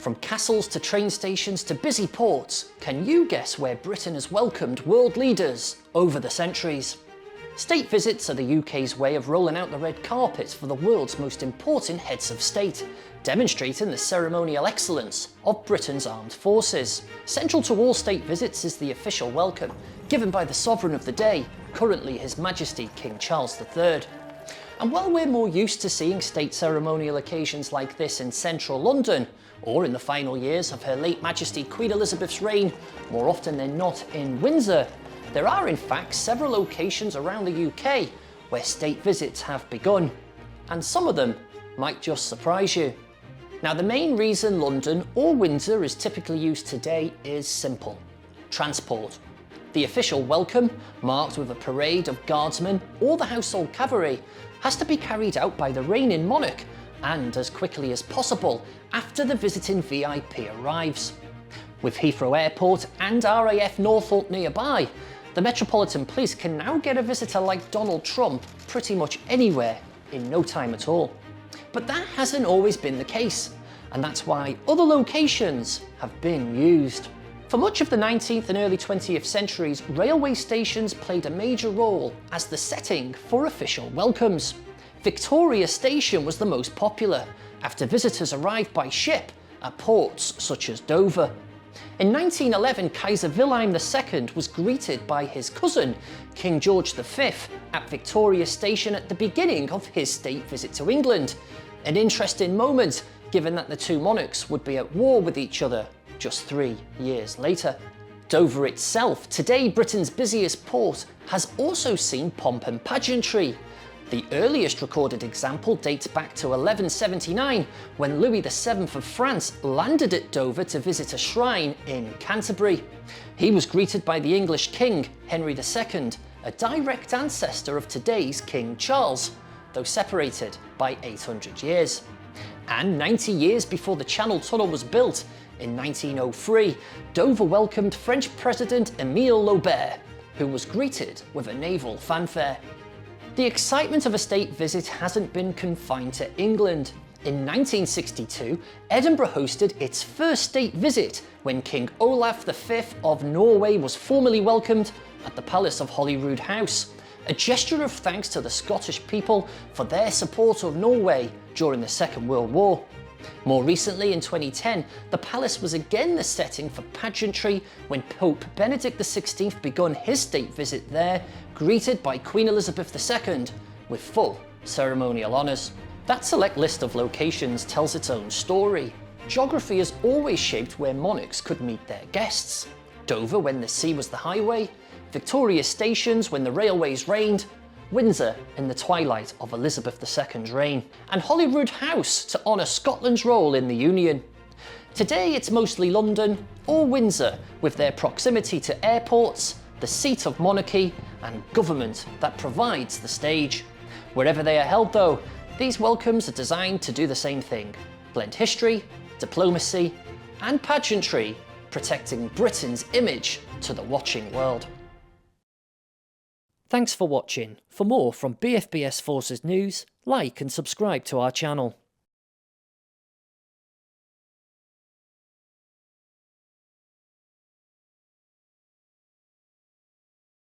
From castles to train stations to busy ports, can you guess where Britain has welcomed world leaders over the centuries? State visits are the UK's way of rolling out the red carpet for the world's most important heads of state, demonstrating the ceremonial excellence of Britain's armed forces. Central to all state visits is the official welcome given by the sovereign of the day, currently His Majesty King Charles III. And while we're more used to seeing state ceremonial occasions like this in central London, or in the final years of Her late Majesty Queen Elizabeth's reign, more often than not in Windsor, there are in fact several locations around the UK where state visits have begun, and some of them might just surprise you. Now, the main reason London or Windsor is typically used today is simple: transport. The official welcome, marked with a parade of guardsmen or the household cavalry, has to be carried out by the reigning monarch, and as quickly as possible after the visiting VIP arrives. With Heathrow Airport and RAF Northolt nearby, the Metropolitan Police can now get a visitor like Donald Trump pretty much anywhere in no time at all. But that hasn't always been the case, and that's why other locations have been used. For much of the 19th and early 20th centuries, railway stations played a major role as the setting for official welcomes. Victoria Station was the most popular, after visitors arrived by ship at ports such as Dover. In 1911, Kaiser Wilhelm II was greeted by his cousin, King George V, at Victoria Station at the beginning of his state visit to England. An interesting moment, given that the two monarchs would be at war with each other just 3 years later. Dover itself, today Britain's busiest port, has also seen pomp and pageantry. The earliest recorded example dates back to 1179, when Louis VII of France landed at Dover to visit a shrine in Canterbury. He was greeted by the English King, Henry II, a direct ancestor of today's King Charles, though separated by 800 years. And 90 years before the Channel Tunnel was built, in 1903, Dover welcomed French President Émile Loubet, who was greeted with a naval fanfare. The excitement of a state visit hasn't been confined to England. In 1962, Edinburgh hosted its first state visit when King Olaf V of Norway was formally welcomed at the Palace of Holyrood House, a gesture of thanks to the Scottish people for their support of Norway during the Second World War. More recently, in 2010, the palace was again the setting for pageantry when Pope Benedict XVI begun his state visit there, greeted by Queen Elizabeth II with full ceremonial honours. That select list of locations tells its own story. Geography has always shaped where monarchs could meet their guests. Dover when the sea was the highway, Victoria Stations when the railways reigned, Windsor in the twilight of Elizabeth II's reign, and Holyrood House to honour Scotland's role in the Union. Today it's mostly London or Windsor, with their proximity to airports, the seat of monarchy and government that provides the stage. Wherever they are held though, these welcomes are designed to do the same thing: blend history, diplomacy and pageantry, protecting Britain's image to the watching world. Thanks for watching. For more from BFBS Forces News, like and subscribe to our channel.